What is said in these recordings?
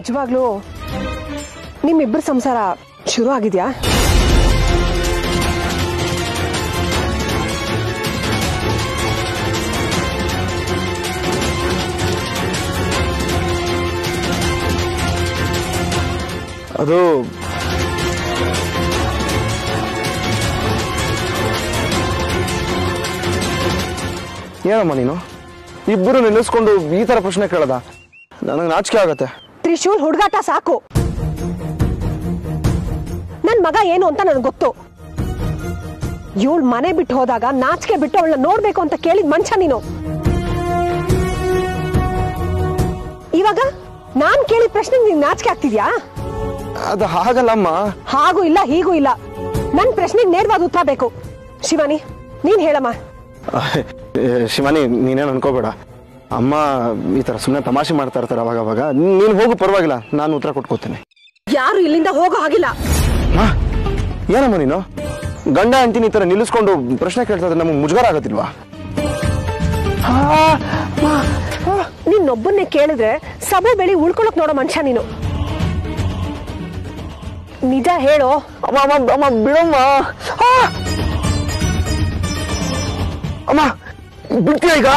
ನಿಜವಾಗ್ಲೂ ನಿಮ್ಮಿಬ್ಬರ ಸಂಸಾರ ಶುರು ಆಗಿದ್ಯಾ? ಅದು ಏನಮ್ಮ ನೀನು ಇಬ್ಬರು ನಿಲ್ಲಿಸ್ಕೊಂಡು ಈ ತರ ಪ್ರಶ್ನೆ ಕೇಳದ? ನನಗೆ ನಾಚಿಕೆ ಆಗತ್ತೆ. ತ್ರಿಶೂಲ್, ಹುಡುಗಾಟ ಸಾಕು. ನನ್ ಮಗ ಏನು ಅಂತ ನನಗೆ ಗೊತ್ತು. ಇವಳು ಮನೆ ಬಿಟ್ಟು ಹೋದಾಗ ನಾಚಿಕೆ ಬಿಟ್ಟು ಅವಳನ್ನ ನೋಡ್ಬೇಕು ಅಂತ ಕೇಳಿದ್ ಮನುಷ್ಯ ನೀನು. ಇವಾಗ ನಾನ್ ಕೇಳಿದ ಪ್ರಶ್ನೆ ನೀನ್ ನಾಚಿಕೆ ಆಗ್ತಿದ್ಯಾ? ಅದು ಹಾಗಲ್ಲಮ್ಮ. ಹಾಗೂ ಇಲ್ಲ ಹೀಗೂ ಇಲ್ಲ. ನನ್ ಪ್ರಶ್ನೆಗೆ ನೇರವಾದ ಉತ್ತರ ಬೇಕು. ಶಿವಾನಿ, ನೀನ್ ಹೇಳಮ್ಮ. ಶಿವಾನಿ, ನೀನೇನು ಅನ್ಕೋಬೇಡ. ಅಮ್ಮ ಈ ತರ ಸುಮ್ಮನೆ ತಮಾಷೆ ಮಾಡ್ತಾ ಇರ್ತಾರೆ ಅವಾಗ ಅವಾಗ. ನೀನು ಹೋಗು, ಪರವಾಗಿಲ್ಲ, ನಾನು ಉತ್ತರ ಕೊಟ್ಕೋತೀನಿ. ಯಾರು ಇಲ್ಲಿಂದ ಹೋಗೋ ಹಾಗಿಲ್ಲ. ಏನಮ್ಮ ನೀನು ಗಂಡ ಅಂತೀನಿ ಈ ತರ ನಿಲ್ಲಿಸ್ಕೊಂಡು ಪ್ರಶ್ನೆ ಕೇಳ್ತಾ ಇದ್ರೆ ನಮಗೆ ಮುಜುಗರ ಆಗತ್ತಿಲ್ವಾ? ನಿನ್ನೊಬ್ಬನ್ನೇ ಕೇಳಿದ್ರೆ ಸಭೆ ಬೆಳಿ ಉಳ್ಕೊಳಕ್ ನೋಡೋ ಮನುಷ್ಯ ನೀನು. ನಿಜ ಹೇಳೋ. ಅಮ್ಮ ಬಿಡಮ್ಮ. ಅಮ್ಮ ಬಿಡ್ತೀಯ ಈಗ?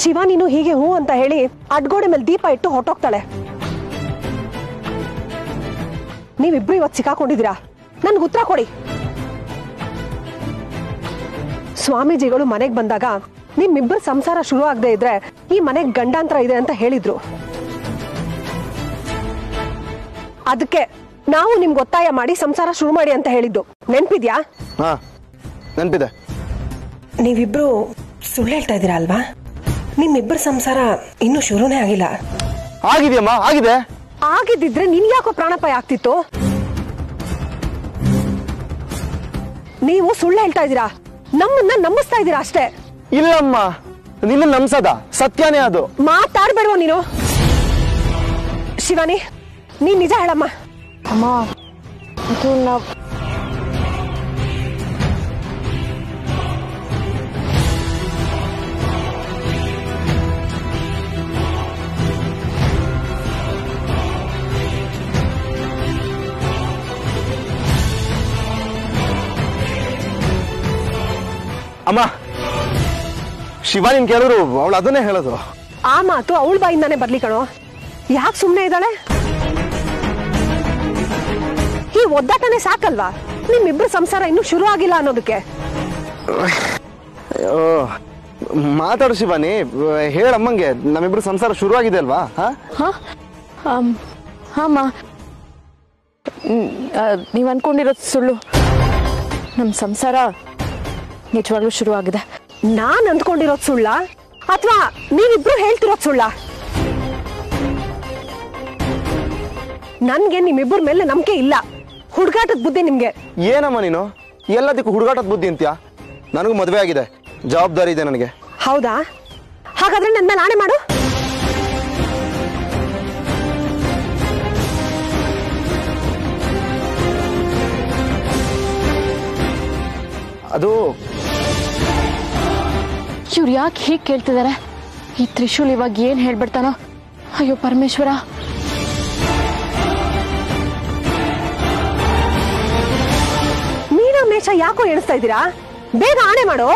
ಶಿವ ನೀನು ಹೀಗೆ ಹೂ ಅಂತ ಹೇಳಿ ಅಡ್ಗೋಡೆ ಮೇಲೆ ದೀಪ ಇಟ್ಟು ಹೊಟ್ಟೋಗ್ತಾಳೆ. ನೀವಿಬ್ರು ಇವತ್ತು ಸಿಕ್ಕಾಕೊಂಡಿದ್ದೀರಾ. ನನ್ಗೆ ಉತ್ತರ ಕೊಡಿ. ಸ್ವಾಮೀಜಿಗಳು ಮನೆಗೆ ಬಂದಾಗ ನಿಮ್ಮಿಬ್ಬರು ಸಂಸಾರ ಶುರು ಆಗದೆ ಇದ್ರೆ ಈ ಮನೆಗೆ ಗಂಡಾಂತರ ಇದೆ ಅಂತ ಹೇಳಿದ್ರು. ಅದಕ್ಕೆ ನಾವು ನಿಮ್ಗೆ ಒತ್ತಾಯ ಮಾಡಿ ಸಂಸಾರ ಶುರು ಮಾಡಿ ಅಂತ ಹೇಳಿದ್ದು. ನೆನ್ಪಿದ್ಯಾ? ನೆನ್ಪಿದೆ. ನೀವಿಬ್ರು ಸುಳ್ಳು ಹೇಳ್ತಾ ಇದ್ದೀರಾ ಅಲ್ವಾ? ನಿಮ್ಮಿಬ್ಬರ ಸಂಸಾರ ಇನ್ನೂ ಶುರುನೇ ಆಗಿಲ್ಲ. ಆಗಿದೆಯಮ್ಮ, ಆಗಿದೆ. ಆಗಿದ್ದಿದ್ರೆ ನಿನ್ ಯಾಕೋ ಪ್ರಾಣಾಪಾಯ ಆಗ್ತಿತ್ತು? ನೀವು ಸುಳ್ಳು ಹೇಳ್ತಾ ಇದ್ದೀರಾ, ನಮ್ಮನ್ನ ನಂಬಿಸ್ತಾ ಇದ್ದೀರಾ ಅಷ್ಟೇ. ಇಲ್ಲಮ್ಮ, ನಿನ್ನ ನಂಬಿಸದ ಸತ್ಯನೇ ಅದು. ಮಾತಾಡ್ಬೇಡವ ನೀನು. ಶಿವಾನಿ, ನೀನ್ ನಿಜ ಹೇಳಮ್ಮ. ಅಮ್ಮ, ಅದು ನಾವು ಅಮ್ಮ, ಶಿವಾನಿನ್ ಕೇಳಿದ್ರು ಅವಳು ಅದನ್ನೇ ಹೇಳೋದು. ಆ ಮಾತು ಅವಳ ಬಾಯಿಂದಾನೆ ಬರ್ಲಿ ಕಣೋ. ಯಾಕೆ ಸುಮ್ನೆ ಇದ್ದಾಳೆ? ಈ ಒದ್ದಾಟನೇ ಸಾಕಲ್ವಾ ನಿಮ್ಮಿಬ್ರು ಸಂಸಾರ ಇನ್ನೂ ಶುರು ಆಗಿಲ್ಲ ಅನ್ನೋದಕ್ಕೆ? ಮಾತಾಡು ಶಿವಾನಿ, ಹೇಳಮ್ಮಂಗೆ ನಮ್ಮಿಬ್ರು ಸಂಸಾರ ಶುರು ಆಗಿದೆ ಅಲ್ವಾ? ಅಮ್ಮ, ನೀವು ಅನ್ಕೊಂಡಿರೋದು ಸುಳ್ಳು. ನಮ್ಮ ಸಂಸಾರ ನಿಜವಾಗ್ಲೂ ಶುರು ಆಗಿದೆ. ನಾನ್ ಅಂದ್ಕೊಂಡಿರೋದು ಸುಳ್ಳ ಅಥವಾ ನೀವಿಬ್ರು ಹೇಳ್ತಿರೋದು ಸುಳ್ಳ? ನನ್ಗೆ ನಿಮ್ಮಿಬ್ಬರ ಮೇಲೆ ನಂಬಿಕೆ ಇಲ್ಲ. ಹುಡುಗಾಟದ ಬುದ್ಧಿ ನಿಮ್ಗೆ. ಏನಮ್ಮ ನೀನು ಎಲ್ಲದಕ್ಕೂ ಹುಡುಗಾಟದ ಬುದ್ಧಿ ಅಂತ್ಯಾ? ನನಗೂ ಮದುವೆ ಆಗಿದೆ, ಜವಾಬ್ದಾರಿ ಇದೆ ನನಗೆ. ಹೌದಾ? ಹಾಗಾದ್ರೆ ನನ್ನ ಮೇಲೆ ಆಣೆ ಮಾಡು. ಅದು ಇವ್ರು ಯಾಕೆ ಹೀಗೆ ಕೇಳ್ತಿದ್ದಾರೆ? ಈ ತ್ರಿಶೂಲ್ ಇವಾಗ ಏನ್ ಹೇಳ್ಬಿಡ್ತಾನೋ? ಅಯ್ಯೋ ಪರಮೇಶ್ವರ. ಮೀನಾ ಮೇಷ ಯಾಕೋ ಎಣಿಸ್ತಾ ಇದ್ದೀರಾ? ಬೇಗ ಆಣೆ ಮಾಡು.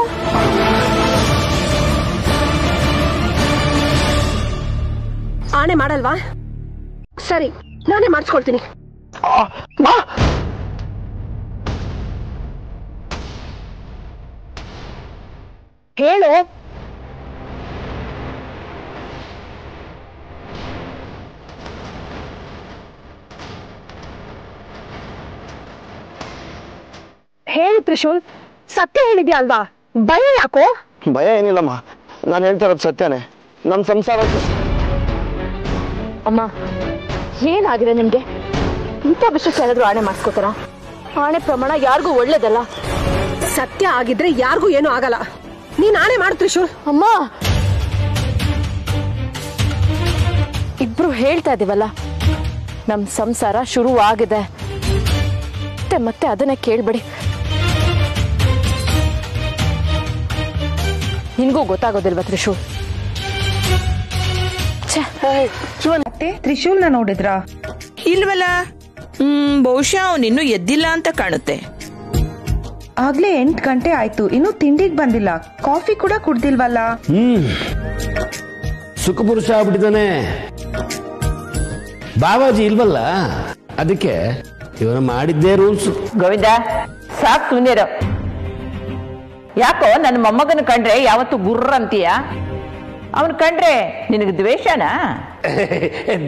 ಆಣೆ ಮಾಡಲ್ವಾ? ಸರಿ, ನಾನೇ ಮಾಡಿಸ್ಕೊಳ್ತೀನಿ. ಹೇಳು. ಹೇಳು ತ್ರಿಶೂಲ್, ಸತ್ಯ ಹೇಳಿದ್ಯಾ ಅಲ್ವಾ? ಭಯ ಯಾಕೋ? ಭಯ ಏನಿಲ್ಲಮ್ಮ, ನಾನು ಹೇಳ್ತಾ ಇರೋದು ಸತ್ಯನೇ. ನಮ್ಮ ಸಂಸಾರ. ಅಮ್ಮ, ಏನಾಗಿದೆ ನಿಮ್ಗೆ? ಇಂಥ ವಿಷಯಕ್ಕೆ ಯಾರಾದ್ರೂ ಆಣೆ ಮಾಡಿಸ್ಕೋತಾರ? ಆಣೆ ಪ್ರಮಾಣ ಯಾರಿಗೂ ಒಳ್ಳೇದಲ್ಲ. ಸತ್ಯ ಆಗಿದ್ರೆ ಯಾರಿಗೂ ಏನೂ ಆಗಲ್ಲ. ನೀನ್ ಆಣೆ ಮಾಡು ತ್ರಿಶೂಲ್. ಅಮ್ಮ, ಇಬ್ರು ಹೇಳ್ತಾ ಇದೀವಲ್ಲ, ನಮ್ ಸಂಸಾರ ಶುರು ಆಗಿದೆ. ಮತ್ತೆ ಅದನ್ನೇ ಕೇಳ್ಬೇಡಿ. ನಿನ್ಗೂ ಗೊತ್ತಾಗೋದಿಲ್ವಾ ತ್ರಿಶೂಲ್? ಮತ್ತೆ ತ್ರಿಶೂಲ್ನ ನೋಡಿದ್ರಾ? ಇಲ್ವಲ್ಲ. ಬಹುಶಃ ಅವನಿನ್ನೂ ಎದ್ದಿಲ್ಲ ಅಂತ ಕಾಣುತ್ತೆ. ಆಗ್ಲೇ 8 ಗಂಟೆ ಆಯ್ತು, ಇನ್ನು ತಿಂಡಿಗೆ ಬಂದಿಲ್ಲ, ಕಾಫಿ ಕೂಡ ಕುಡ್ದಿಲ್ವಲ್ಲ. ಸುಖಪುರುಷ ಆಗ್ಬಿಟ್ಟಿದ್ದಾನೆ. ಬಾಬಾಜಿ ಇಲ್ವಲ್ಲ, ಅದಕ್ಕೆ ಇವನು ಮಾಡಿದ್ದೇ ರೂಲ್ಸ್. ಗೋವಿಂದ, ಸಾಕು ಸುಮ್ಮನಿರು. ಯಾಕೋ ನನ್ನ ಮೊಮ್ಮಗನ ಕಂಡ್ರೆ ಯಾವತ್ತು ಗುರ್ರ ಅಂತೀಯ? ಅವನ್ ಕಂಡ್ರೆ ನಿನಗೆ ದ್ವೇಷನಾ?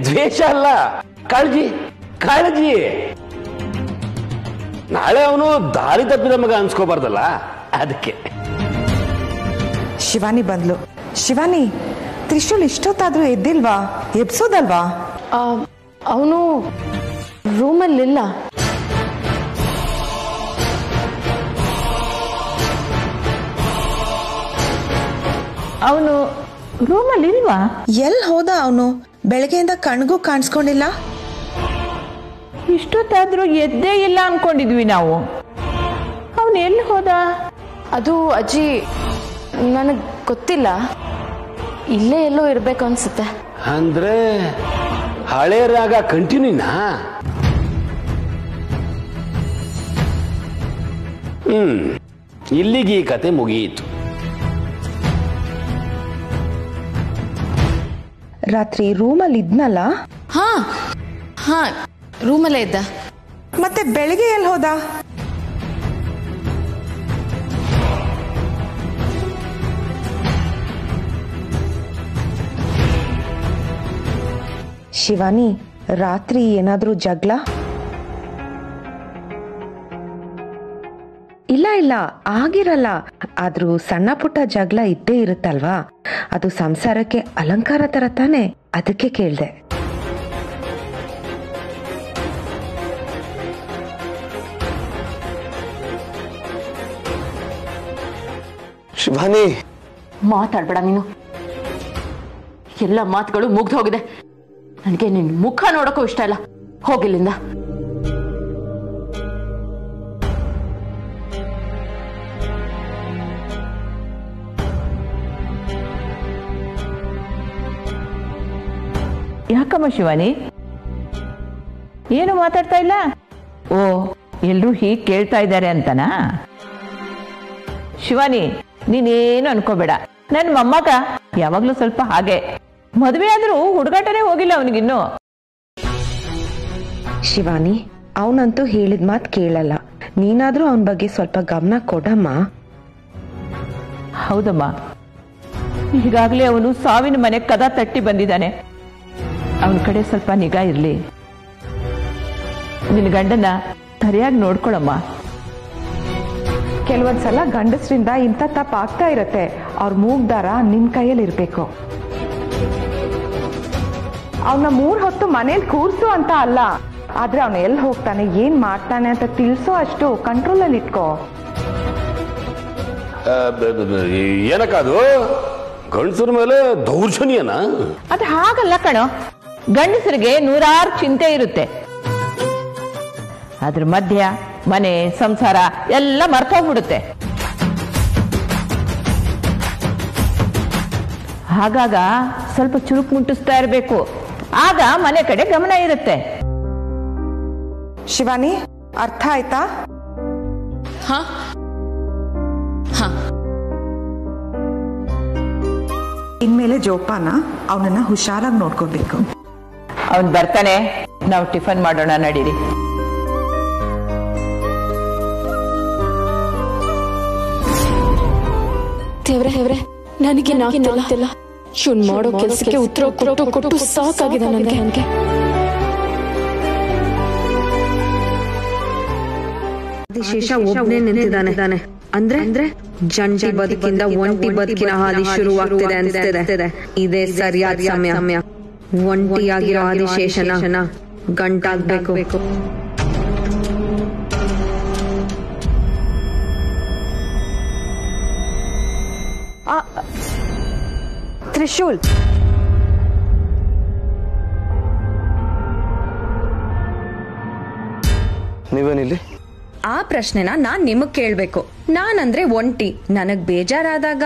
ದ್ವೇಷ ಅಲ್ಲ, ಕಾಳಜಿ ಕಾಳಜಿ. ನಾಳೆ ಅವನು ದಾರಿ ತಪ್ಪಿದ ಮಗ ಅನ್ಸ್ಕೋಬಾರ್ದಲ್ಲ, ಅದಕ್ಕೆ. ಶಿವಾನಿ ಬಂದ್ಲು. ಶಿವಾನಿ, ತ್ರಿಶೂಲ್ ಇಷ್ಟೊತ್ತಾದ್ರೂ ಎದ್ದಿಲ್ವಾ? ಎಬ್ಸೋದಲ್ವಾ? ಅವನು ರೂಮಲ್ಲಿಲ್ಲ. ಅವನು ರೂಮಲ್ಲಿ ಇಲ್ವಾ? ಎಲ್ ಹೋದ ಅವನು? ಬೆಳಗ್ಗೆಯಿಂದ ಕಣ್ಗೂ ಕಾಣಿಸ್ಕೊಂಡಿಲ್ಲ. ಇಷ್ಟೊತ್ತಾದ್ರೂ ಎದ್ದೇ ಇಲ್ಲ ಅನ್ಕೊಂಡಿದ್ವಿ ನಾವು. ಅವನು ಎಲ್ಲಿ ಹೋದ? ಅದು ಅಜ್ಜಿ ನನಗ್ ಗೊತ್ತಿಲ್ಲ, ಇಲ್ಲೇ ಎಲ್ಲೋ ಇರ್ಬೇಕು ಅನ್ಸುತ್ತೆ. ಅಂದ್ರೆ ಹಳೆ ರಾಗ ಕಂಟಿನ್ಯೂನಾ? ಇಲ್ಲಿಗೆ ಈ ಕತೆ ಮುಗಿಯಿತು. ರಾತ್ರಿ ರೂಮಲ್ಲಿ ಇದ್ನಲ್ಲ? ಹಾ ರೂಮಲ್ಲೇ ಇದ್ದ. ಮತ್ತೆ ಬೆಳಿಗ್ಗೆ ಎಲ್ಲಿ ಹೋದ? ಶಿವಾನಿ, ರಾತ್ರಿ ಏನಾದ್ರೂ ಜಗಳ? ಇಲ್ಲ ಆಗಿರಲ್ಲ, ಆದ್ರೂ ಸಣ್ಣ ಪುಟ್ಟ ಜಗಳ ಇದ್ದೇ ಇರುತ್ತಲ್ವಾ? ಅದು ಸಂಸಾರಕ್ಕೆ ಅಲಂಕಾರ ತರ ತಾನೆ, ಅದಕ್ಕೆ ಕೇಳ್ದೆ. ಶಿವಾನಿ, ಮಾತಾಡ್ಬೇಡ ನೀನು. ಎಲ್ಲ ಮಾತುಗಳು ಮುಗ್ದು ಹೋಗಿದೆ. ನನಗೆ ನಿನ್ ಮುಖ ನೋಡಕ್ಕೂ ಇಷ್ಟ ಇಲ್ಲ. ಹೋಗಿಲ್ಲಿಂದ. ಯಾಕಮ್ಮ ಶಿವಾನಿ, ಏನು ಮಾತಾಡ್ತಾ ಇಲ್ಲ? ಓ, ಎಲ್ರೂ ಹೀಗೆ ಕೇಳ್ತಾ ಇದ್ದಾರೆ ಅಂತನಾ? ಶಿವಾನಿ, ನೀನೇನು ಅನ್ಕೋಬೇಡ. ನನ್ನ ಮೊಮ್ಮಗ ಯಾವಾಗ್ಲೂ ಸ್ವಲ್ಪ ಹಾಗೆ. ಮದುವೆ ಆದ್ರೂ ಹುಡುಗಾಟನೇ ಹೋಗಿಲ್ಲ ಅವನಿಗಿನ್ನು. ಶಿವಾನಿ, ಅವನಂತೂ ಹೇಳಿದ ಮಾತು ಕೇಳಲ್ಲ. ನೀನಾದ್ರೂ ಅವನ ಬಗ್ಗೆ ಸ್ವಲ್ಪ ಗಮನ ಕೊಡಮ್ಮ. ಹೌದಮ್ಮ, ಈಗಾಗಲೇ ಅವನು ಸಾವಿನ ಮನೆ ಕದ ತಟ್ಟಿ ಬಂದಿದ್ದಾನೆ. ಅವನ ಕಡೆ ಸ್ವಲ್ಪ ನಿಗಾ ಇರ್ಲಿ. ನಿನ್ನ ಗಂಡನ ಸರಿಯಾಗಿ ನೋಡ್ಕೊಳಮ್ಮ. ಕೆಲವೊಂದ್ಸಲ ಗಂಡಸ್ರಿಂದ ಇಂಥ ತಪ್ಪ ಆಗ್ತಾ ಇರತ್ತೆ. ಅವ್ರ ಮೂಗ್ದಾರ ನಿನ್ ಕೈಯಲ್ಲಿ ಇರ್ಬೇಕು. ಅವನ 3 ಹೊತ್ತು ಮನೇಲಿ ಕೂರ್ಸು ಅಂತ ಅಲ್ಲ, ಆದ್ರೆ ಅವನು ಎಲ್ಲಿ ಹೋಗ್ತಾನೆ, ಏನ್ ಮಾಡ್ತಾನೆ ಅಂತ ತಿಳಿಸೋ ಅಷ್ಟು ಕಂಟ್ರೋಲ್ ಅಲ್ಲಿ ಇಟ್ಕೋ. ಏನಕ್ಕದು ಗಂಡಸರ ಮೇಲೆ ದೌರ್ಜನ್ಯನಾ? ಅದು ಹಾಗಲ್ಲ ಕಣೋ. ಗಂಡಸರಿಗೆ 100 ಚಿಂತೆ ಇರುತ್ತೆ. ಅದ್ರ ಮಧ್ಯ ಮನೆ ಸಂಸಾರ ಎಲ್ಲ ಮರ್ತೋಗ್ಬಿಡುತ್ತೆ. ಹಾಗಾಗ ಸ್ವಲ್ಪ ಚುರುಕು ಮುಟ್ಟಿಸ್ತಾ ಇರಬೇಕು. ಆಗ ಮನೆ ಕಡೆ ಗಮನ ಇರುತ್ತೆ. ಶಿವಾನಿ, ಅರ್ಥ ಆಯ್ತಾ? ಇನ್ಮೇಲೆ ಜೋಪಾನ, ಅವನನ್ನ ಹುಷಾರಾಗಿ ನೋಡ್ಕೋಬೇಕು. ಅವನ್ ಬರ್ತಾನೆ, ನಾವು ಟಿಫನ್ ಮಾಡೋಣ, ನಡೀರಿ. ದೇವ್ರೆ, ನನಗೆ ಆಗ್ತಿಲ್ಲ. ಶುನ್ ಮಾಡೋ ಕೆಲಸಕ್ಕೆ ಉತ್ತರ ಕೊಟ್ಟು ಸಾಕಾಗಿದೆ ನನಗೆ. ಆದಿಶೇಷ ಒಬ್ಬನೇ ನಿಂತಿದ್ದಾನೆ ಅಂದ್ರೆ ಜಂಟಿ ಬದುಕಿಂದ ಒಂಟಿ ಬದುಕಿನ ಹಾದಿ ಶುರುವಾಗ್ತಿದೆ ಅನ್ಸ್ತಿದೆ. ಇದೇ ಸರಿಯಾದ ಸಮಯ. ಒಂಟಿಯಾಗಿರೋ ಆದಿಶೇಷನ ಗಂಟಾಗ್ಬೇಕು. ತ್ರಿಶೂಲ್, ನೀವೇನಿಲ್ಲಿ? ಆ ಪ್ರಶ್ನೆನ ನಾನ್ ನಿಮಗ್ ಕೇಳ್ಬೇಕು. ನಾನಂದ್ರೆ ಒಂಟಿ, ನನಗ್ ಬೇಜಾರಾದಾಗ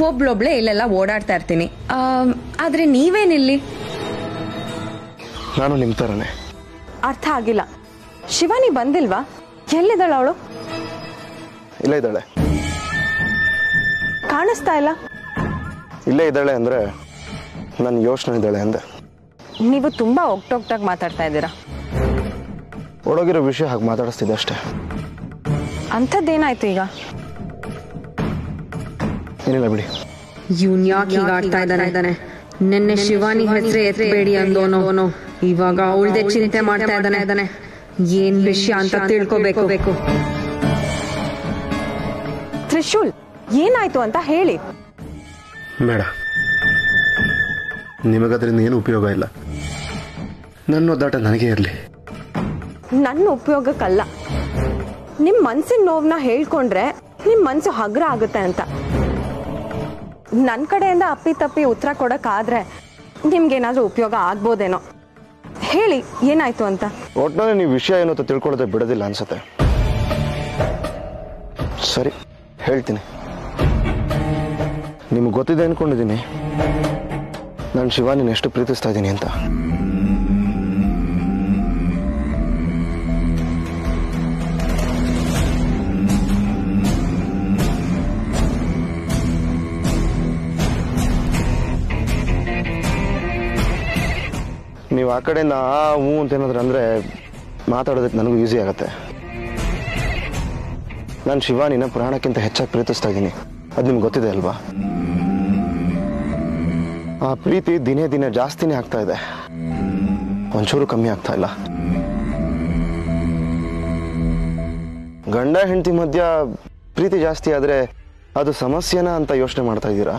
ಒಬ್ಳೊಬ್ಳೆ ಇಲ್ಲೆಲ್ಲ ಓಡಾಡ್ತಾ ಇರ್ತೀನಿ. ಆದ್ರೆ ನೀವೇನಿಲ್ಲಿ? ನಾನು ನಿಮ್ ತರನೇ. ಅರ್ಥ ಆಗಿಲ್ಲ. ಶಿವಾನಿ ಬಂದಿಲ್ವಾ? ಎಲ್ಲಿದ್ದಾಳ ಅವಳು? ಇಲ್ಲೇ ಇದ್ದಾಳೆ. ಕಾಣಿಸ್ತಾ ಇಲ್ಲ. ಇಲ್ಲೇ ಇದ್ದಾಳೆ ಅಂದ್ರೆ ನನ್ನ ಯೋಚನೆ ಇದ್ದಾಳೆ ಅಂದೆ. ನೀವು ತುಂಬಾ ಒಕ್ಟೊಕ್ಟಾಗಿ ಮಾತಾಡ್ತಾ ಇದ್ದೀರಾ. ಒಳಗಿರೋ ವಿಷಯ ಹಾಗೆ ಮಾತಾಡಿಸ್ತಿದ್ದೆ ಅಷ್ಟೇ. ಅಂಥದ್ದೇನಾಯ್ತು ಈಗ? ಏನಿಲ್ಲ ಬಿಡಿ. ಇವ್ನ್ ಯಾಕೆ ಈಗ ಆಡ್ತಾ ಇದ್ದಾನೆ? ನಿನ್ನೆ ಶಿವಾನಿ ಹೆಸರೇ ಎತ್ತಬೇಡಿ ಅಂದೋನು, ಇವಾಗ ಅವಳದೇ ಚಿಂತೆ ಮಾಡ್ತಾ ಇದ್ದಾನೆ. ಏನ್ ವಿಷಯ ಅಂತ ತಿಳ್ಕೋಬೇಕು. ತ್ರಿಶೂಲ್, ಏನಾಯ್ತು ಅಂತ ಹೇಳಿ. ಬೇಡ, ನಿಮಗದ್ರಿಂದ ಏನು ಉಪಯೋಗ ಇಲ್ಲ. ನನ್ನ ಒದ್ದಾಟ ನನಗೆ ಇರಲಿ. ನನ್ನ ಉಪಯೋಗಕ್ಕಲ್ಲ, ನಿಮ್ ಮನ್ಸಿನ ನೋವನ್ನ ಹೇಳ್ಕೊಂಡ್ರೆ ನಿಮ್ ಮನ್ಸು ಹಗ್ರ ಆಗುತ್ತೆ ಅಂತ. ನನ್ ಕಡೆಯಿಂದ ಅಪ್ಪಿ ತಪ್ಪಿ ಉತ್ತರ ಕೊಡಕ್ಕಾದ್ರೆ ನಿಮ್ಗೇನಾದ್ರೂ ಉಪಯೋಗ ಆಗ್ಬೋದೇನೋ. ಹೇಳಿ, ಏನಾಯ್ತು ಅಂತ. ಒಟ್ನಲ್ಲಿ ನೀವು ವಿಷಯ ಏನು ಅಂತ ತಿಳ್ಕೊಳ್ಳೋದೇ ಬಿಡೋದಿಲ್ಲ ಅನ್ಸುತ್ತೆ. ಸರಿ, ಹೇಳ್ತೀನಿ. ನಿಮ್ಗೆ ಗೊತ್ತಿದೆ ಅನ್ಕೊಂಡಿದ್ದೀನಿ ನಾನು ಶಿವಾನಿನ ಎಷ್ಟು ಪ್ರೀತಿಸ್ತಾ ಇದ್ದೀನಿ ಅಂತ. ನೀವು ಆ ಕಡೆಯಿಂದ ಹೂ ಅಂತ ಏನಾದ್ರು ಅಂದ್ರೆ ಮಾತಾಡೋದಕ್ಕೆ ನನಗೂ ಈಸಿ ಆಗುತ್ತೆ. ನಾನು ಶಿವಾನಿನ ಪ್ರಾಣಕ್ಕಿಂತ ಹೆಚ್ಚಾಗಿ ಪ್ರೀತಿಸ್ತಾ ಇದ್ದೀನಿ, ಅದು ನಿಮ್ಗೆ ಗೊತ್ತಿದೆ ಅಲ್ವಾ? ಆ ಪ್ರೀತಿ ದಿನೇ ದಿನೇ ಜಾಸ್ತಿನೇ ಆಗ್ತಾ ಇದೆ, ಒಂಚೂರು ಕಮ್ಮಿ ಆಗ್ತಾ ಇಲ್ಲ. ಗಂಡ ಹೆಂಡತಿ ಮಧ್ಯ ಪ್ರೀತಿ ಜಾಸ್ತಿ ಆದ್ರೆ ಅದು ಸಮಸ್ಯೆನಾ ಅಂತ ಯೋಚನೆ ಮಾಡ್ತಾ ಇದ್ದೀರಾ?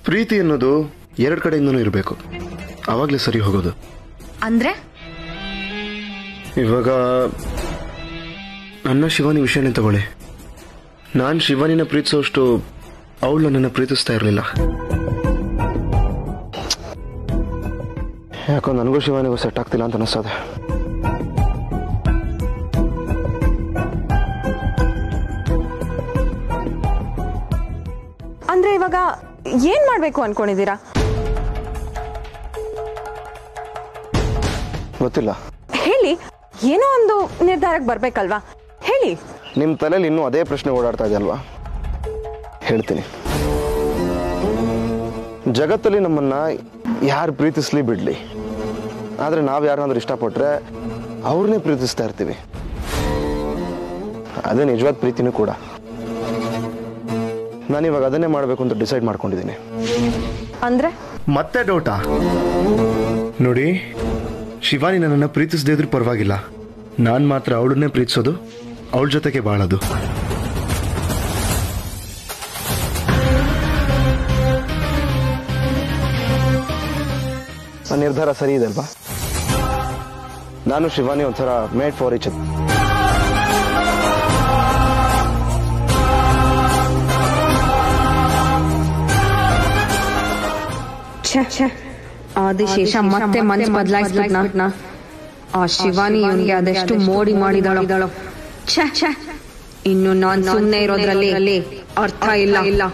ಪ್ರೀತಿ ಅನ್ನೋದು ಎರಡು ಕಡೆಯಿಂದನೂ ಇರಬೇಕು, ಅವಾಗ್ಲೇ ಸರಿ ಹೋಗೋದು. ಅಂದ್ರೆ ಇವಾಗ ನನ್ನ ಶಿವಾನಿ ವಿಷಯನೇ ತಗೊಳ್ಳಿ. ನಾನು ಶಿವಾನಿನ ಪ್ರೀತಿಸೋಷ್ಟು ಅವಳು ನನ್ನನ್ನು ಪ್ರೀತಿಸ್ತಾ ಇರಲಿಲ್ಲ. ಯಾಕೋ ನನಗೂ ಶಿವಾನಿಗೂ ಸೆಟ್ ಆಗ್ತಿಲ್ಲ ಅಂತ ಅನಿಸ್ತದೆ. ಅಂದ್ರೆ ಇವಾಗ ಏನ್ ಮಾಡ್ಬೇಕು ಅನ್ಕೊಂಡಿದ್ದೀರಾ? ಗೊತ್ತಿಲ್ಲ. ಹೇಳಿ, ಏನೋ ಒಂದು ನಿರ್ಧಾರಕ್ಕೆ ಬರ್ಬೇಕಲ್ವಾ? ಹೇಳಿ. ನಿಮ್ಮ ತಲೆಯಲ್ಲಿ ಇನ್ನೂ ಅದೇ ಪ್ರಶ್ನೆ ಓಡಾಡ್ತಾ ಇದೆ ಅಲ್ವಾ? ಹೇಳ್ತೀನಿ. ಜಗತ್ತಲ್ಲಿ ನಮ್ಮನ್ನ ಯಾರು ಪ್ರೀತಿಸ್ಲಿ ಬಿಡ್ಲಿ, ಆದ್ರೆ ನಾವು ಯಾರನ್ನಾದ್ರೂ ಇಷ್ಟಪಟ್ರೆ ಅವ್ರನ್ನೇ ಪ್ರೀತಿಸ್ತಾ ಇರ್ತೀವಿ. ಅದೇ ನಿಜವಾದ ಪ್ರೀತಿನೂ ಕೂಡ. ನಾನಿವಾಗ ಅದನ್ನೇ ಮಾಡಬೇಕು ಅಂತ ಡಿಸೈಡ್ ಮಾಡ್ಕೊಂಡಿದ್ದೀನಿ. ಅಂದ್ರೆ ಮತ್ತೆ ಡೌಟಾ? ನೋಡಿ, ಶಿವಾನಿ ನನ್ನನ್ನು ಪ್ರೀತಿಸದೇ ಇದ್ರೂ ಪರವಾಗಿಲ್ಲ, ನಾನು ಮಾತ್ರ ಅವಳನ್ನೇ ಪ್ರೀತಿಸೋದು, ಅವಳ ಜೊತೆಗೆ ಬಾಳೋದು. ಆ ನಿರ್ಧಾರ ಸರಿ ಇದೆ ಅಲ್ವಾ? ನಾನು ಶಿವಾನಿ ಒಂಥರ made for each other. Adishesha ಮತ್ತೆ ಮನಸ್ಸು ಬದಲಾಯಿಸ್ಬಿಟ್ನಾ? ಆ ಶಿವಾನಿ ಇವನಿಗೆ ಅದೆಷ್ಟು ಮೋಡಿ ಮಾಡಿದಾಳೋ. ಇನ್ನು ನಾನ್ ಸುಮ್ಮನೆ ಇರೋದ್ರಲ್ಲಿ ಅರ್ಥ ಇಲ್ಲ.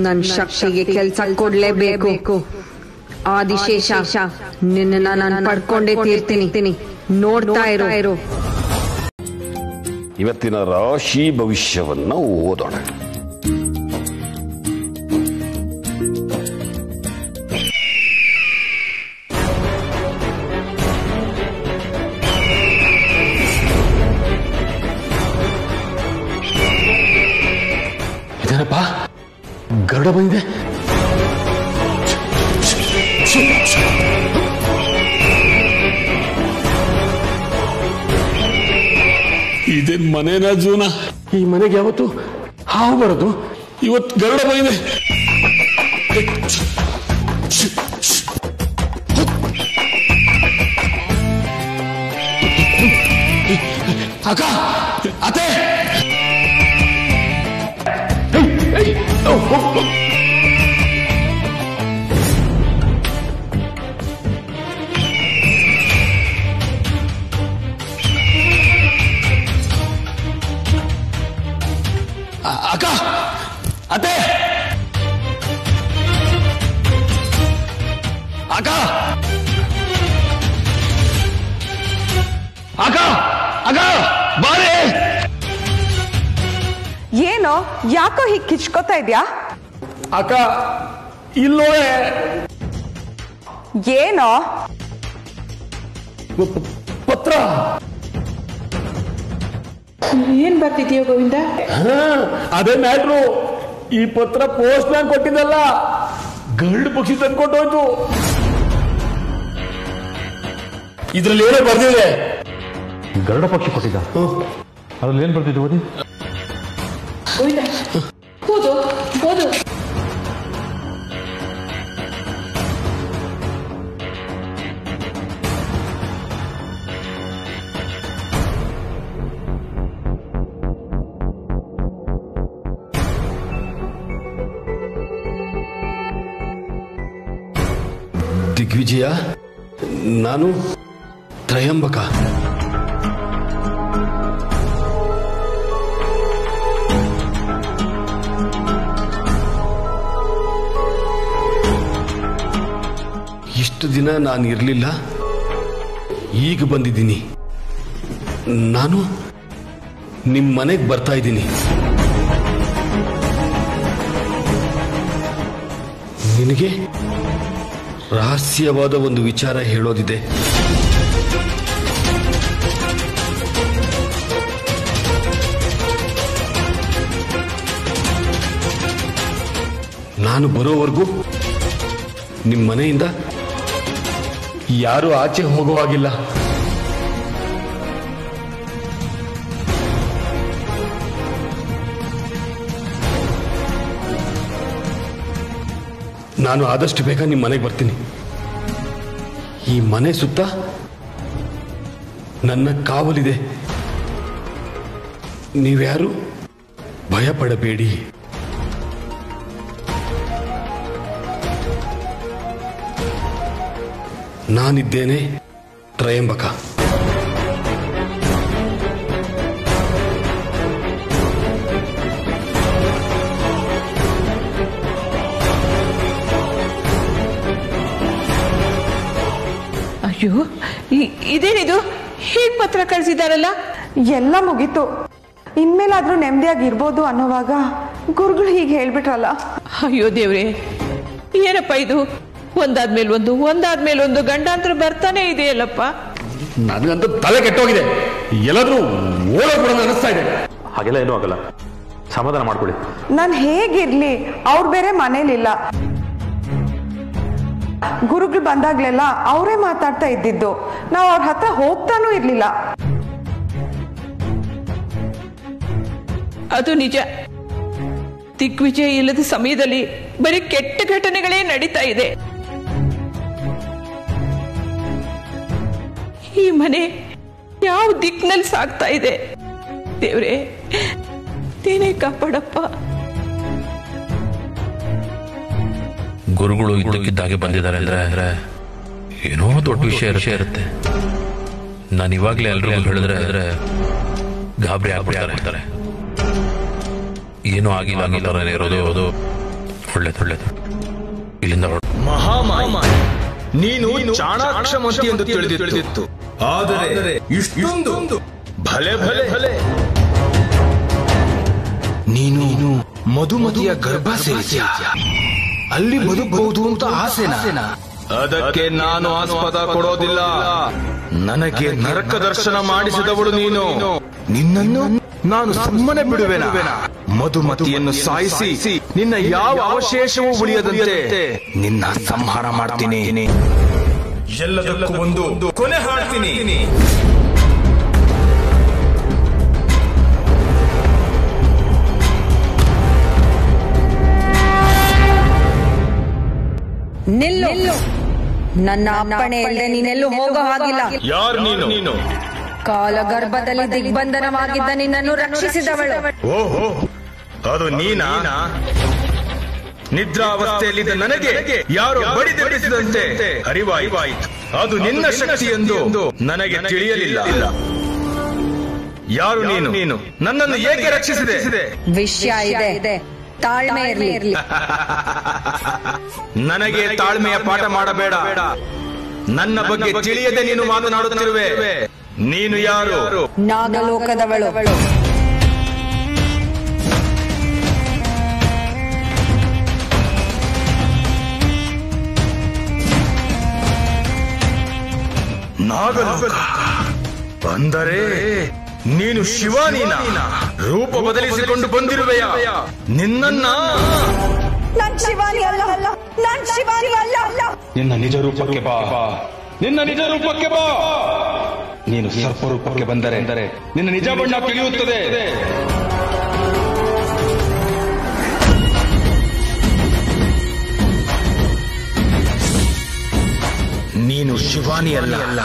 ನನ್ ಶಕ್ತಿಗೆ ಕೆಲ್ಸ ಕೊಡ್ಲೇಬೇಕು. ಆದಿಶೇಷ, ನಿನ್ನ ನಾನು ಪಡ್ಕೊಂಡೇ ತೀರ್ತೀನಿ. ನೋಡ್ತಾ ಇರು. ಇವತ್ತಿನ ರಾಶಿ ಭವಿಷ್ಯವನ್ನ ಓದೋಣ. ಇದೇನಪ್ಪ, ಗರುಡ ಬಂದಿದೆ. ಇದೇನ್ ಮನೇನ ಜೂನ? ಈ ಮನೆಗೆ ಯಾವತ್ತು ಹಾವು ಬರೋದು, ಇವತ್ತು ಗರುಡ ಬಂದಿದೆ. ಅಕ್ಕ, ಅತ್ತೆ, ಅಕ್ಕ ಅತ್ತೆ ಅಕ್ಕ ಅಕ್ಕ ಅಕ್ಕ ಬಾರೆ. ಏನೋ ಯಾಕೋ ಹೀಗೆ ಕಿಚ್ಕೋತಾ ಇದ್ಯಾ? ಅಕ್ಕ ಇಲ್ಲೋ ಏನೋ ಪತ್ರ. ಏನ್ ಬರ್ತಿದ್ಯೋ ಗೋವಿಂದ? ಅದೇ ಮ್ಯಾಟ್ರು. ಈ ಪತ್ರ ಪೋಸ್ಟ್ ಮ್ಯಾನ್ ಕೊಟ್ಟಿದ್ದಲ್ಲ, ಗರುಡ ಪಕ್ಷಿ ತಂದ್ಕೊಟ್ಟೋಯ್ತು. ಇದ್ರಲ್ಲಿ ಏನೋ ಬರ್ದಿದೆ. ಗರುಡ ಪಕ್ಷಿ ಕೊಟ್ಟಿದ್ದ? ಅದ್ರಲ್ಲಿ ಏನ್ ಬರ್ತಿದ್ದೆ ಓದಿ? ಗೋವಿಂದ ಓದು ಓದು. ದಿಗ್ವಿಜಯ, ನಾನು ತ್ರಯಂಬಕ. ಇಷ್ಟು ದಿನ ನಾನು ಇರಲಿಲ್ಲ, ಈಗ ಬಂದಿದ್ದೀನಿ. ನಾನು ನಿಮ್ಮ ಮನೆಗೆ ಬರ್ತಾ ಇದ್ದೀನಿ. ನಿನಗೆ ರಹಸ್ಯವಾದ ಒಂದು ವಿಚಾರ ಹೇಳೋದಿದೆ. ನಾನು ಬರೋವರೆಗೂ ನಿಮ್ಮ ಮನೆಯಿಂದ ಯಾರೂ ಆಚೆ ಹೋಗುವಾಗಿಲ್ಲ. ನಾನು ಆದಷ್ಟು ಬೇಗ ನಿಮ್ಮ ಮನೆಗೆ ಬರ್ತೀನಿ. ಈ ಮನೆ ಸುತ್ತ ನನ್ನ ಕಾವಲಿದೆ. ನೀವ್ಯಾರು ಭಯ ಪಡಬೇಡಿ. ನಾನಿದ್ದೇನೆ ತ್ರಯಂಬಕ. ಅಯ್ಯೋ, ಇದೇನಿದು? ಹೀಗ್ ಪತ್ರ ಕಳ್ಸಿದಾರಲ್ಲ? ಎಲ್ಲ ಮುಗೀತು. ಇನ್ಮೇಲಾದ್ರೂ ನೆಮ್ಮದಿಯಾಗಿರ್ಬೋದು ಅನ್ನೋವಾಗ ಗುರುಗಳು ಹೀಗೆ ಹೇಳ್ಬಿಟ್ರಲ್ಲ. ಅಯ್ಯೋ ದೇವ್ರೆ, ಏನಪ್ಪ ಇದು? ಒಂದಾದ್ಮೇಲೊಂದು ಗಂಡಾಂತರ ಬರ್ತಾನೆ ಇದೆಯಲ್ಲಪ್ಪ. ನನಗಂತೂ ತಲೆ ಕೆಟ್ಟೋಗಿದೆ. ಎಲ್ಲಾದ್ರೂ ಓಡೋಗ್ಬಿಡೋಣ ಅನಿಸ್ತಾ ಇದೆ. ಹಾಗೆಲ್ಲ ಏನೂ ಆಗಲ್ಲ, ಸಮಾಧಾನ ಮಾಡ್ಕೊಳ್ಳಿ. ನಾನು ಹೇಗಿರ್ಲಿ, ಅವ್ರು ಬೇರೆ ಮನೇಲಿಲ್ಲ. ಗುರುಗಳು ಬಂದಾಗ್ಲೆಲ್ಲ ಅವರೇ ಮಾತಾಡ್ತಾ ಇದ್ದಿದ್ದು, ನಾವು ಅವ್ರ ಹತ್ರ ಹೋಗ್ತಾನೂ ಇರ್ಲಿಲ್ಲ. ಅದು ನಿಜ. ದಿಗ್ವಿಜಯ ಇಲ್ಲದ ಸಮಯದಲ್ಲಿ ಬರೀ ಕೆಟ್ಟ ಘಟನೆಗಳೇ ನಡೀತಾ ಇದೆ. ಈ ಮನೆ ಯಾವ ದಿಕ್ಕಿನಲ್ಲಿ ಸಾಗ್ತಾ ಇದೆ? ದೇವ್ರೆ, ನೀನೇ ಕಾಪಾಡಪ್ಪ. ಗುರುಗಳು ಇದ್ದಕ್ಕಿದ್ದಾಗೆ ಬಂದಿದ್ದಾರೆ ಅಂದ್ರೆ ಏನೋ ದೊಡ್ಡ ವಿಷಯ ಇರುತ್ತೆ. ನಾನು ಇವಾಗಲೇ ಎಲ್ರಿಗೂ ಹೇಳಿದ್ರೆ ಗಾಬರಿ ಆಗ್ಬಿಡ್ತಾರೆ. ಏನೂ ಆಗಿಲ್ಲ ಇರೋದು ಒಳ್ಳೇದು. ಇಲ್ಲಿಂದ ಮಹಾಮಾಯಿ, ನೀನು ಚಾಣಾಕ್ಷಮತಿ ಎಂದು ತಿಳಿದಿತ್ತು, ಆದರೆ ಇಷ್ಟೊಂದು ಭಲೆ ನೀನು ಮಧುಮತಿಯ ಗರ್ಭ ಸೇರಿದ್ಯಾ? ಅಲ್ಲಿ ಬದುಕಬಹುದು ಅಂತ ಆಸೆನಾ? ಅದಕ್ಕೆ ನಾನು ಆಸ್ಪದ ಕೊಡೋದಿಲ್ಲ. ನನಗೆ ನರಕ ದರ್ಶನ ಮಾಡಿಸಿದವಳು ನೀನು. ನಿನ್ನನ್ನು ನಾನು ಸುಮ್ಮನೆ ಬಿಡುವೆನಾ? ಮಧುಮತಿಯನ್ನು ಸಾಯಿಸಿ ನಿನ್ನ ಯಾವ ಅವಶೇಷವೂ ಉಳಿಯದಂತೆ ನಿನ್ನ ಸಂಹಾರ ಮಾಡ್ತೀನಿ. ಎಲ್ಲದಕ್ಕೂ ಒಂದು ಕೊನೆ ಹಾಡ್ತೀನಿ. ನಿಲ್ಲು. ನನ್ನ ಅಪ್ಪಣೆ ಇಲ್ಲದೆ ನೀನೆಲ್ಲೂ ಹೋಗೋ ಹಾಗಿಲ್ಲ. ಯಾರು ನೀನು? ಕಾಲಗರ್ಭದಲ್ಲಿ ದಿಗ್ಬಂಧನವಾಗಿದ್ದ ನಿನ್ನನ್ನು ರಕ್ಷಿಸಿದವಳು. ಓಹೋ, ಅದು ನೀನಾ? ನಿದ್ರಾವಸ್ಥೆಯಲ್ಲಿದ್ದ ನನಗೆ ಯಾರೋ ಬಡಿದೆಬ್ಬಿಸಿದಂತೆ ಅರಿವಾಯಿತು. ಅದು ನಿನ್ನ ಶಕ್ತಿ ಎಂದು ನನಗೆ ತಿಳಿಯಲಿಲ್ಲ. ಯಾರು ನೀನು ನನ್ನನ್ನು ಏಕೆ ರಕ್ಷಿಸಿದೆ? ವಿಷಯ ಇದೆ, ತಾಳ್ಮೆ ಇರ್ಲಿ. ನನಗೆ ತಾಳ್ಮೆಯ ಪಾಠ ಮಾಡಬೇಡ. ನನ್ನ ಬಗ್ಗೆ ತಿಳಿಯದೆ ನೀನು ಮಾತನಾಡುತ್ತಿರುವೆ. ನೀನು ಯಾರು? ನಾಗಲೋಕದವಳು. ನಾಗಲೋಕ ಅಂದರೆ ನೀನು ಶಿವಾನಿನ ರೂಪ ಬದಲಿಸಿಕೊಂಡು ಬಂದಿರುವೆಯಾ? ನಿನ್ನನ್ನ ನಿನ್ನ ನಿಜ ರೂಪಕ್ಕೆ ಬಾ, ನಿನ್ನ ನಿಜ ರೂಪಕ್ಕೆ ಬಾ. ನೀನು ಸರ್ಪ ರೂಪಕ್ಕೆ ಬಂದರೆ ನಿನ್ನ ನಿಜ ಬಣ್ಣ ತಿಳಿಯುತ್ತದೆ. ನೀನು ಶಿವಾನಿ ಅಲ್ಲ,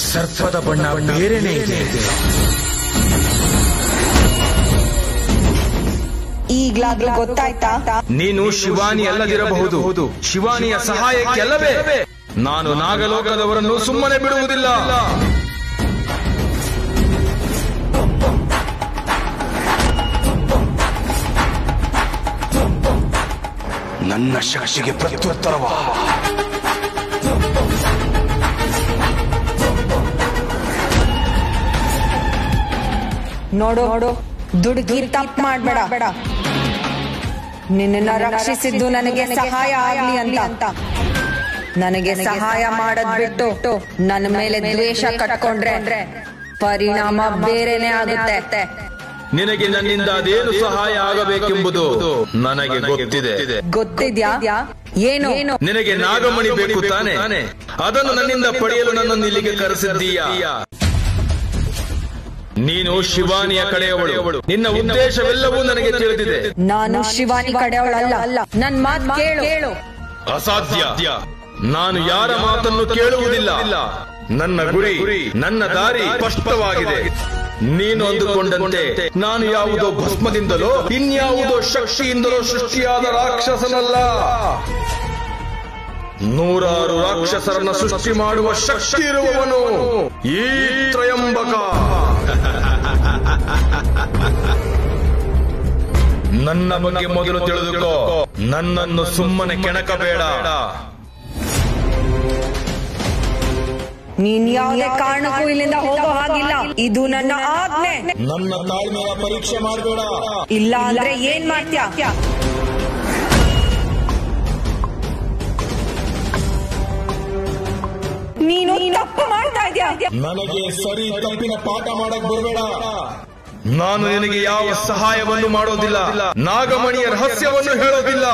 ಸರ್ಪದ ಬಣ್ಣ ಬೇರೆನೇ ಇದೆ. ಈಗ್ಲಾಗ್ಲೂ ಗೊತ್ತಾಯ್ತಾ? ನೀನು ಶಿವಾನಿ ಅಲ್ಲದಿರಬಹುದು. ಶಿವಾನಿಯ ಸಹಾಯಕ್ಕೆಲ್ಲವೇ ನಾನು ನಾಗಲೋಕದವರನ್ನು ಸುಮ್ಮನೆ ಬಿಡುವುದಿಲ್ಲ. ನನ್ನ ಶಕ್ತಿಗೆ ಪ್ರತ್ಯುತ್ತರವ. ನೋಡು, ದುಡುಕಿ ತಪ್ಪು ಮಾಡ್ಬೇಡ. ನಿನ್ನ ರಕ್ಷಿಸಿದ್ದು ನನಗೆ ಸಹಾಯ ಆಗ್ಲಿ ಅಂತ. ನನಗೆ ಸಹಾಯ ಮಾಡದ್ ಬಿಟ್ಟು ನನ್ನ ಮೇಲೆ ದ್ವೇಷ ಕಟ್ಕೊಂಡ್ರೆ ಪರಿಣಾಮ ಬೇರೆನೆ ಆಗುತ್ತೆ. ನಿನಗೆ ನನ್ನಿಂದ ಅದೇನು ಸಹಾಯ ಆಗಬೇಕೆಂಬುದು ನನಗೆ ಗೊತ್ತಿದ್ಯಾ? ಏನು? ನಿನಗೆ ನಾಗಮಣಿ ಬೇಕು ತಾನೆ? ಅದನ್ನು ನನ್ನಿಂದ ಪಡೆಯಲು ನನ್ನನ್ನು ಇಲ್ಲಿಗೆ ಕರೆಸಿದ್ದೀಯಾ? ನೀನು ಶಿವಾನಿಯ ಕಡೆಯವಳು. ನಿನ್ನ ಉದ್ದೇಶವೆಲ್ಲವೂ ನನಗೆ ತಿಳಿದಿದೆ. ನಾನು ಶಿವಾನಿ ಕಡೆಯವಳಲ್ಲ. ನನ್ ಮಾತು ಕೇಳು. ಅಸಾಧ್ಯ. ನಾನು ಯಾರ ಮಾತನ್ನು ಕೇಳುವುದಿಲ್ಲ. ನನ್ನ ಗುರಿ, ನನ್ನ ದಾರಿ ಸ್ಪಷ್ಟವಾಗಿದೆ. ನೀನು ಅಂದುಕೊಂಡಂತೆ ನಾನು ಯಾವುದೋ ಭಸ್ಮದಿಂದಲೋ ಇನ್ಯಾವುದೋ ಶಕ್ತಿಯಿಂದಲೋ ಸೃಷ್ಟಿಯಾದ ರಾಕ್ಷಸನಲ್ಲ. 100 ರಾಕ್ಷಸರನ್ನ ಸೃಷ್ಟಿ ಮಾಡುವ ಶಕ್ತಿ ಇರುವವನು ಈ ತ್ರಯಂಬಕ. ನನ್ನ ಬಗ್ಗೆ ಮೊದಲು ತಿಳಿದುಕೋ. ನನ್ನನ್ನು ಸುಮ್ಮನೆ ಕೆಣಕಬೇಡ. ನೀನ್ ಯಾವುದೇ ಕಾರಣಕ್ಕೂ ಇಲ್ಲಿಂದ ಹೋಗೋ ಹಾಗಿಲ್ಲ. ಇದು ನನ್ನ ಆಜ್ಞೆ. ನನ್ನ ತಾಳ್ಮೆಯ ಪರೀಕ್ಷೆ ಮಾಡಬೇಡ. ಇಲ್ಲ ಅಂದ್ರೆ ಏನ್ ಮಾಡ್ತೀಯ? ನೀನು ತಪ್ಪು ಮಾಡ್ತಾ ಇದ್ಯಾ. ನನಗೆ ಸರಿ ತಪ್ಪಿನ ಪಾಠ ಮಾಡಕ್ ಬರಬೇಡ. ನಾನು ನಿನಗೆ ಯಾವ ಸಹಾಯವನ್ನು ಮಾಡೋದಿಲ್ಲ. ನಾಗಮಣಿಯ ರಹಸ್ಯವನ್ನು ಹೇಳೋದಿಲ್ಲ.